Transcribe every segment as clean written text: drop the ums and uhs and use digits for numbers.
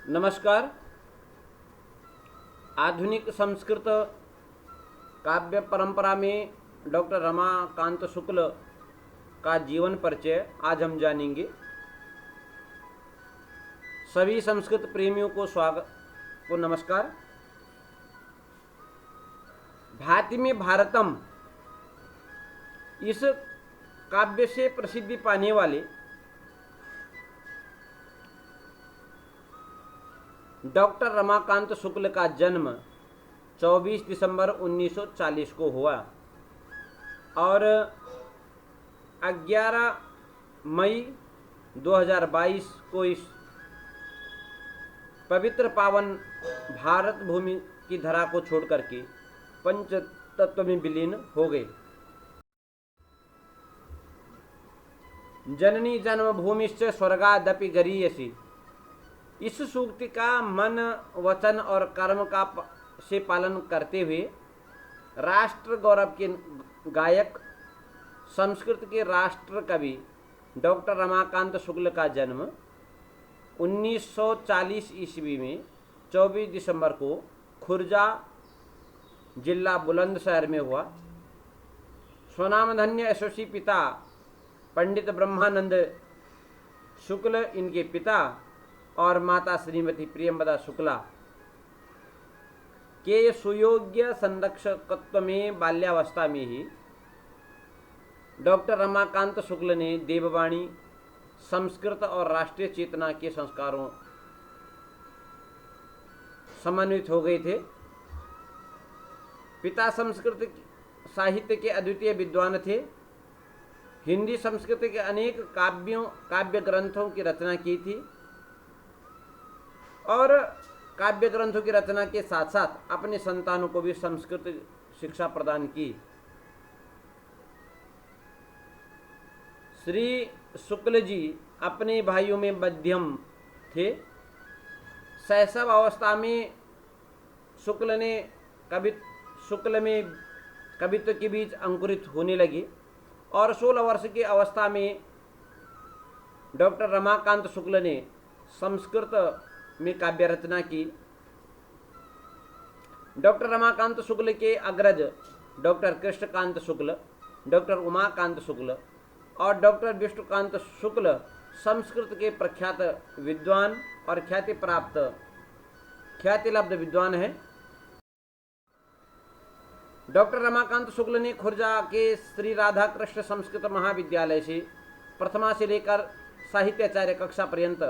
नमस्कार। आधुनिक संस्कृत काव्य परंपरा में डॉक्टर रमाकांत शुक्ल का जीवन परिचय आज हम जानेंगे। सभी संस्कृत प्रेमियों को नमस्कार। भाति में भारतम इस काव्य से प्रसिद्धि पाने वाले डॉक्टर रमाकांत शुक्ल का जन्म 24 दिसंबर 1940 को हुआ और 11 मई 2022 को इस पवित्र पावन भारत भूमि की धरा को छोड़ करके पंच तत्व में विलीन हो गए। जननी जन्मभूमिश्च स्वर्गादपि गरीयसी, इस सूक्ति का मन वचन और कर्म का से पालन करते हुए राष्ट्र गौरव के गायक संस्कृत के राष्ट्र कवि डॉक्टर रमाकांत शुक्ल का जन्म 1940 ईस्वी में 24 दिसंबर को खुर्जा जिला बुलंदशहर में हुआ। स्वनामधन्य यशस्वी पिता पंडित ब्रह्मानंद शुक्ल इनके पिता और माता श्रीमती प्रियंवदा शुक्ला के सुयोग्य संरक्षकत्व में बाल्यावस्था में ही डॉक्टर रमाकांत शुक्ल ने देववाणी, संस्कृत और राष्ट्रीय चेतना के संस्कारों समन्वित हो गए थे। पिता संस्कृत साहित्य के अद्वितीय विद्वान थे। हिंदी संस्कृत के अनेक काव्य ग्रंथों की रचना की थी और काव्य ग्रंथों की रचना के साथ साथ अपने संतानों को भी संस्कृत शिक्षा प्रदान की। श्री शुक्ल जी अपने भाइयों में मध्यम थे। शैशव अवस्था में शुक्ल में कवित्व के बीज अंकुरित होने लगे और 16 वर्ष की अवस्था में डॉक्टर रमाकांत शुक्ल ने संस्कृत में काव्य रचना की। डॉक्टर रमाकांत शुक्ल के अग्रज डॉक्टर कृष्णकांत शुक्ल, डॉक्टर उमाकांत शुक्ल और डॉक्टर विष्णुकांत शुक्ल संस्कृत के प्रख्यात विद्वान और ख्यातिलब्ध विद्वान हैं। डॉक्टर रमाकांत शुक्ल ने खुर्जा के श्री राधा कृष्ण संस्कृत महाविद्यालय से प्रथमा से लेकर साहित्याचार्य कक्षा पर्यंत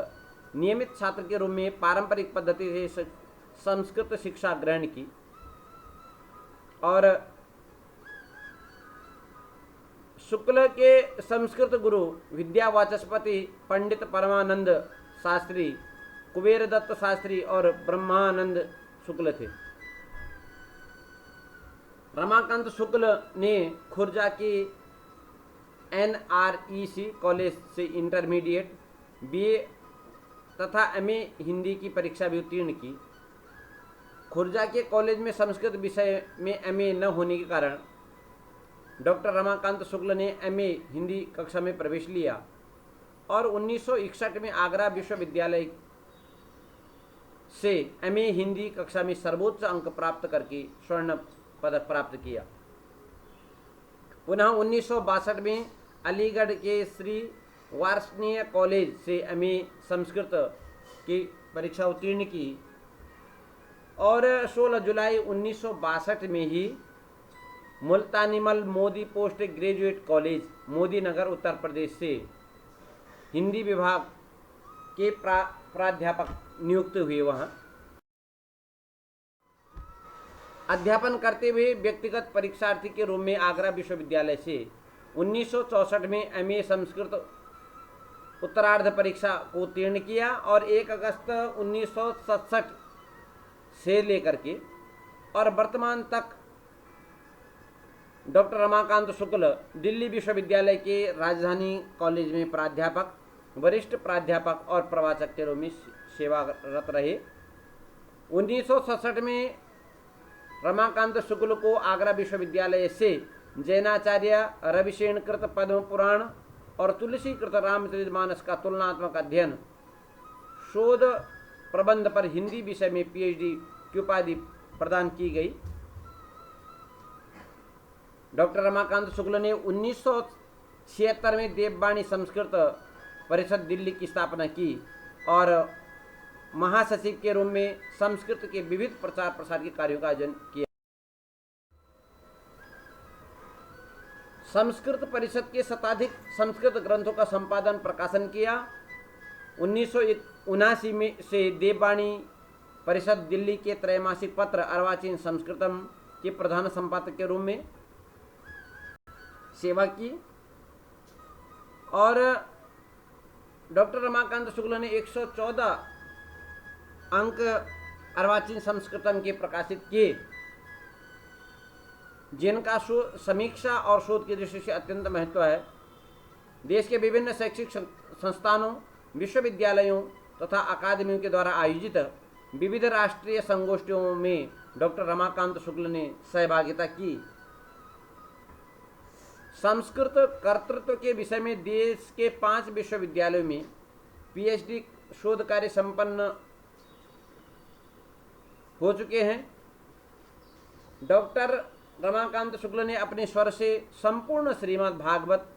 नियमित छात्र के रूप में पारंपरिक पद्धति से संस्कृत शिक्षा ग्रहण की और शुक्ल के संस्कृत गुरु विद्यावाचस्पति पंडित परमानंद शास्त्री, कुबेर दत्त शास्त्री और ब्रह्मानंद शुक्ल थे। रमाकांत शुक्ल ने खुर्जा की NREC कॉलेज से इंटरमीडिएट, BA तथा MA हिंदी की परीक्षा भी उत्तीर्ण की। खुर्जा के कॉलेज में संस्कृत विषय में MA न होने के कारण डॉक्टर रमाकांत शुक्ल ने MA हिंदी कक्षा में प्रवेश लिया और 1961 में आगरा विश्वविद्यालय से MA हिंदी कक्षा में सर्वोच्च अंक प्राप्त करके स्वर्ण पदक प्राप्त किया। पुनः 1962 में अलीगढ़ के श्री वार्ष्णेय कॉलेज से MA संस्कृत की परीक्षा उत्तीर्ण की और 16 जुलाई 1962 में ही Multanimal Modi post graduate college Modi Nagar Uttar Pradesh से हिंदी विभाग के प्राध्यापक नियुक्त हुए। वहाँ अध्यापन करते हुए व्यक्तिगत परीक्षार्थी के रूप में आगरा विश्वविद्यालय से 1964 में MA संस्कृत उत्तरार्ध परीक्षा को उत्तीर्ण किया और 1 अगस्त 1967 से लेकर के और वर्तमान तक डॉक्टर रमाकांत शुक्ल दिल्ली विश्वविद्यालय के राजधानी कॉलेज में प्राध्यापक, वरिष्ठ प्राध्यापक और प्रवाचक के रूप में सेवारत रहे। 1967 में रमाकांत शुक्ल को आगरा विश्वविद्यालय से जैनाचार्य रविसेन कृत पद्म पुराण और तुलसी कृत रामचरितमानस का तुलनात्मक अध्ययन, शोध प्रबंध पर हिंदी विषय में पीएचडी की उपाधि प्रदान की गई। डॉक्टर रमाकांत शुक्ल ने 1976 में देववाणी संस्कृत परिषद दिल्ली की स्थापना की और महासचिव के रूप में संस्कृत के विविध प्रचार प्रसार के कार्यों का आयोजन किया। संस्कृत परिषद के शताधिक संस्कृत ग्रंथों का संपादन प्रकाशन किया। 1979 में से देववाणी परिषद दिल्ली के त्रैमासिक पत्र अर्वाचीन संस्कृतम के प्रधान संपादक के रूप में सेवा की और डॉक्टर रमाकांत शुक्ल ने 114 अंक अर्वाचीन संस्कृतम के प्रकाशित किए, जिनका समीक्षा और शोध की दृष्टि से अत्यंत महत्व है। देश के विभिन्न शैक्षिक संस्थानों, विश्वविद्यालयों तथा अकादमियों के द्वारा आयोजित विविध राष्ट्रीय संगोष्ठियों में डॉक्टर रमाकांत शुक्ल ने सहभागिता की। संस्कृत कर्तृत्व के विषय में देश के 5 विश्वविद्यालयों में पीएचडी शोध कार्य संपन्न हो चुके हैं। डॉक्टर रमाकांत शुक्ल ने अपने स्वर से संपूर्ण श्रीमद् भागवत,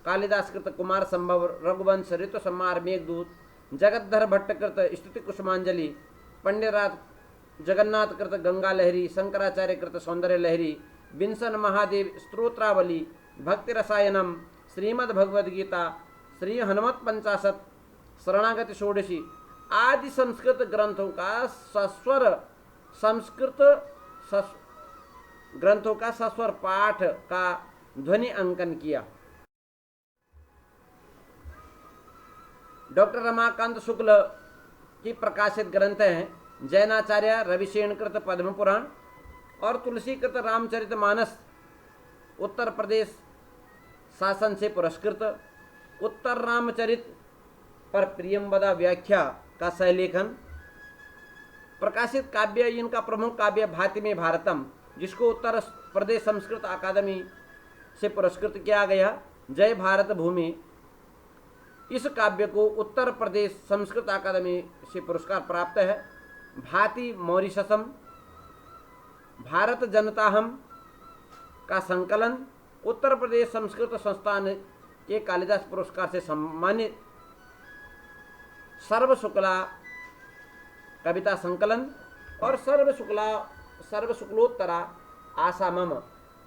कालिदास कृत कुमार संभव, रघुवंश, ऋतु संहार, मेघदूत, जगद्धर भट्ट कृत स्तुति कुसुमांजलि, पंडित जगन्नाथ कृत गंगा लहरी, शंकराचार्य कृत सौंदर्य लहरी, विंसन महादेव स्तोत्रावली, भक्ति रसायनम, श्रीमद् भगवद गीता, श्री हनुमत पंचाशत, शरणागति षोडशी आदि संस्कृत ग्रंथों का सस्वर पाठ का ध्वनि अंकन किया। डॉक्टर रमाकांत शुक्ल की प्रकाशित ग्रंथ हैं जैनाचार्य रविसेन कृत पद्म पुराण और तुलसी कृत रामचरितमानस, उत्तर प्रदेश शासन से पुरस्कृत उत्तर रामचरित पर प्रियंवदा व्याख्या का सहलेखन। प्रकाशित काव्य इनका प्रमुख काव्य भाति में भारतम, जिसको उत्तर प्रदेश संस्कृत अकादमी से पुरस्कृत किया गया। जय भारत भूमि, इस काव्य को उत्तर प्रदेश संस्कृत अकादमी से पुरस्कार प्राप्त है। भाति मॉरिशसम, भारत जनता हम का संकलन, उत्तर प्रदेश संस्कृत संस्थान के कालिदास पुरस्कार से सम्मानित। सर्व शुक्ला कविता संकलन और सर्व शुक्लोत्तरा आसामम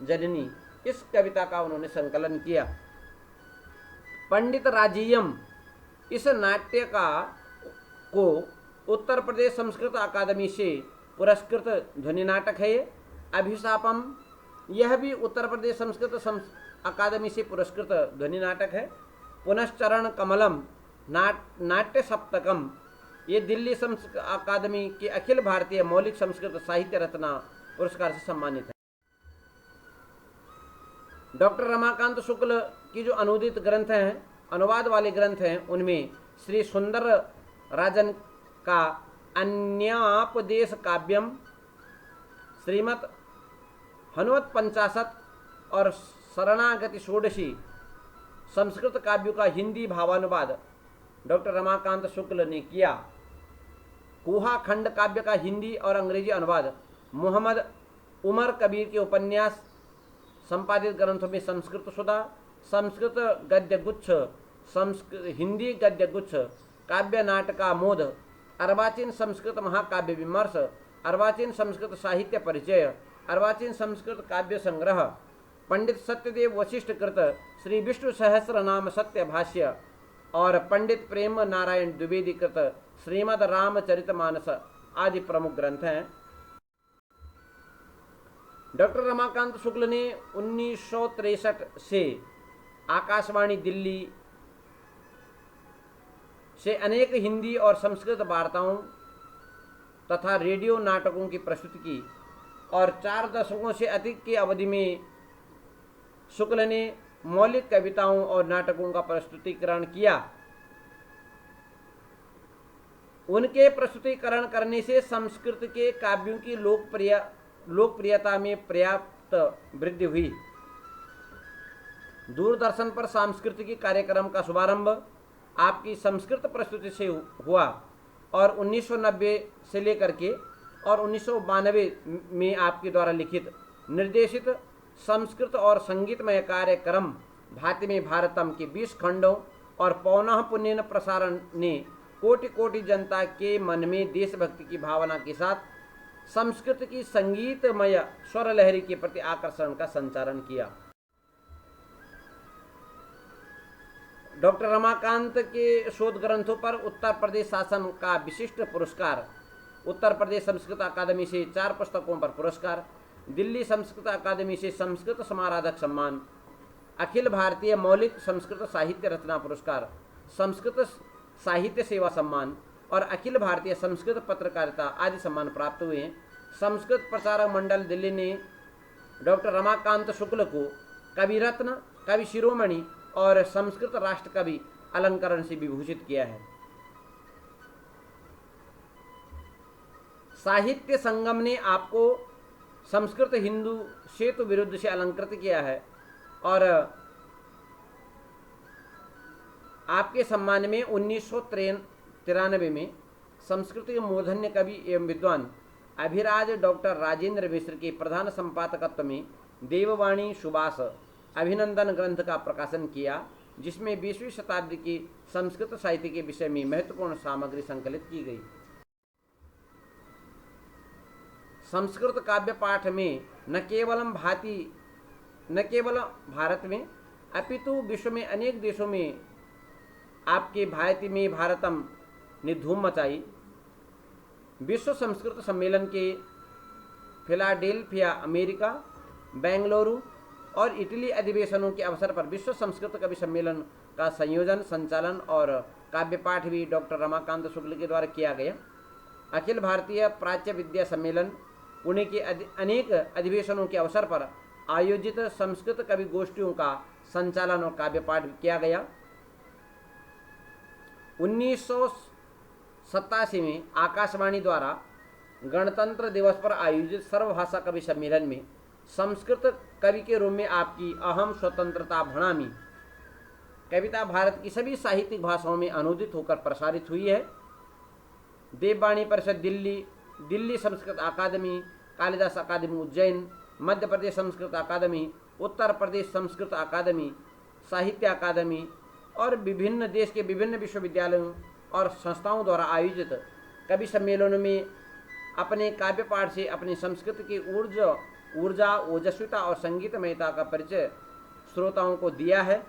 जननी, इस कविता का उन्होंने संकलन किया। पंडित राजीयम, इस नाट्य को उत्तर प्रदेश संस्कृत अकादमी से पुरस्कृत ध्वनि नाटक है। अभिशापम, यह भी उत्तर प्रदेश संस्कृत अकादमी से पुरस्कृत ध्वनि नाटक है। पुनश्चरण कमलम नाट्य सप्तकम, ये दिल्ली संस्कृत अकादमी के अखिल भारतीय मौलिक संस्कृत साहित्य रत्ना पुरस्कार से सम्मानित है। डॉक्टर रमाकांत शुक्ल की जो अनुदित ग्रंथ हैं, अनुवाद वाले ग्रंथ हैं, उनमें श्री सुंदर राजन का अन्यापदेश काव्यम, श्रीमद् हनुमत पंचाशत और शरणागति षोडशी संस्कृत काव्यों का हिंदी भावानुवाद डॉक्टर रमाकांत शुक्ल ने किया। कुहा खंड काव्य का हिंदी और अंग्रेजी अनुवाद मोहम्मद उमर कबीर के उपन्यास संपादित ग्रंथों में संस्कृत सुधा, संस्कृत गद्य गुच्छ, हिंदी गद्य गुच्छ, काव्य नाटकामोद, अर्वाचीन संस्कृत महाकाव्य विमर्श, अर्वाचीन संस्कृत साहित्य परिचय, अर्वाचीन संस्कृत काव्य संग्रह, पंडित सत्यदेव वशिष्ठ कृत श्री विष्णु सहस्र नाम सत्य भाष्य और पंडित प्रेम नारायण द्विवेदी कृत श्रीमद् रामचरितमानस आदि प्रमुख ग्रंथ हैं। डॉक्टर रमाकांत शुक्ल ने 1963 से आकाशवाणी दिल्ली से अनेक हिंदी और संस्कृत वार्ताओं तथा रेडियो नाटकों की प्रस्तुति की और 4 दशकों से अधिक की अवधि में शुक्ल ने मौलिक कविताओं और नाटकों का प्रस्तुतिकरण किया। उनके प्रस्तुतिकरण करने से संस्कृत के काव्यों की लोकप्रियता में पर्याप्त वृद्धि हुई। दूरदर्शन पर सांस्कृतिक कार्यक्रम का शुभारंभ आपकी संस्कृत प्रस्तुति से हुआ और 1990 से लेकर के और 1992 में आपके द्वारा लिखित निर्देशित संस्कृत और संगीतमय कार्यक्रम भाति में भारतम के 20 खंडों और पौनः पुण्यन प्रसारण ने कोटि कोटि जनता के मन में देशभक्ति की भावना के साथ संस्कृत की संगीतमय स्वर लहरी के प्रति आकर्षण का संचारण किया। डॉक्टर रमाकांत के शोध ग्रंथों पर उत्तर प्रदेश शासन का विशिष्ट पुरस्कार, उत्तर प्रदेश संस्कृत अकादमी से 4 पुस्तकों पर पुरस्कार, दिल्ली संस्कृत अकादमी से संस्कृत समाराधक सम्मान, अखिल भारतीय मौलिक संस्कृत साहित्य रचना पुरस्कार, संस्कृत साहित्य सेवा सम्मान और अखिल भारतीय संस्कृत पत्रकारिता आदि सम्मान प्राप्त हुए हैं। संस्कृत प्रचारक मंडल दिल्ली ने डॉक्टर रमाकांत शुक्ल को कवि रत्न, कवि शिरोमणि और संस्कृत राष्ट्र कवि अलंकरण से विभूषित किया है। साहित्य संगम ने आपको संस्कृत हिंदू सेतु विरुद्ध से अलंकृत किया है और आपके सम्मान में 1993 में संस्कृत के मूर्धन्य कवि एवं विद्वान अभिराज डॉक्टर राजेंद्र मिश्र के प्रधान संपादकत्व में देववाणी सुबास अभिनंदन ग्रंथ का प्रकाशन किया, जिसमें 20वीं शताब्दी की संस्कृत साहित्य के विषय में महत्वपूर्ण सामग्री संकलित की गई। संस्कृत काव्य पाठ में न केवल भारत में अपितु विश्व में अनेक देशों में आपके भाति में भारतम ने धूम मचाई। विश्व संस्कृत सम्मेलन के फिलाडेल्फिया, अमेरिका, बेंगलुरु और इटली अधिवेशनों के अवसर पर विश्व संस्कृत कवि सम्मेलन का संयोजन, संचालन और काव्य पाठ भी डॉक्टर रमाकांत शुक्ल के द्वारा किया गया। अखिल भारतीय प्राच्य विद्या सम्मेलन पुणे के अनेक अधिवेशनों के अवसर पर आयोजित संस्कृत कवि गोष्ठियों का संचालन और काव्य पाठ किया गया। 1987 में आकाशवाणी द्वारा गणतंत्र दिवस पर आयोजित सर्वभाषा कवि सम्मेलन में संस्कृत कवि के रूप में आपकी अहम स्वतंत्रता भणामी कविता भारत की सभी साहित्यिक भाषाओं में अनुदित होकर प्रसारित हुई है। देववाणी परिषद दिल्ली, दिल्ली संस्कृत अकादमी, कालिदास अकादमी उज्जैन, मध्य प्रदेश संस्कृत अकादमी, उत्तर प्रदेश संस्कृत अकादमी, साहित्य अकादमी और विभिन्न देश के विभिन्न विश्वविद्यालयों और संस्थाओं द्वारा आयोजित कवि सम्मेलनों में अपने काव्य पाठ से अपनी संस्कृति की ऊर्जा, ओजस्विता और संगीतमयता का परिचय श्रोताओं को दिया है।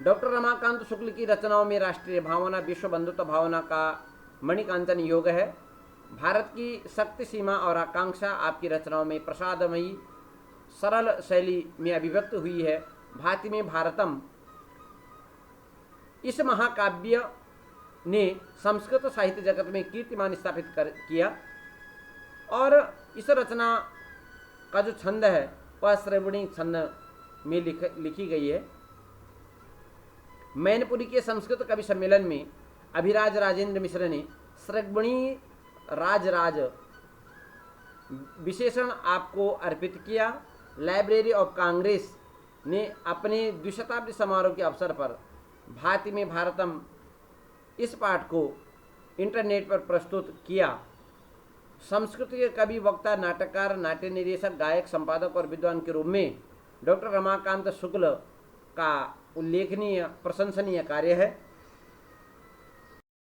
डॉक्टर रमाकांत शुक्ल की रचनाओं में राष्ट्रीय भावना, विश्व बंधुत्व भावना का मणिकांचन योग है। भारत की शक्ति, सीमा और आकांक्षा आपकी रचनाओं में प्रसादमयी सरल शैली में अभिव्यक्त हुई है। भाति में भारतम इस महाकाव्य ने संस्कृत साहित्य जगत में कीर्तिमान स्थापित किया और इस रचना का जो छंद है वह श्रवणी छंद में लिखी गई है। मैनपुरी के संस्कृत कवि सम्मेलन में अभिराज राजेंद्र मिश्र ने श्रवणी राजराज विशेषण आपको अर्पित किया। लाइब्रेरी ऑफ कांग्रेस ने अपने द्विशताब्दी समारोह के अवसर पर भाति में भारतम इस पाठ को इंटरनेट पर प्रस्तुत किया। संस्कृत के कवि, वक्ता, नाटककार, नाट्य निर्देशक, गायक, संपादक और विद्वान के रूप में डॉक्टर रमाकांत शुक्ल का उल्लेखनीय प्रशंसनीय कार्य है।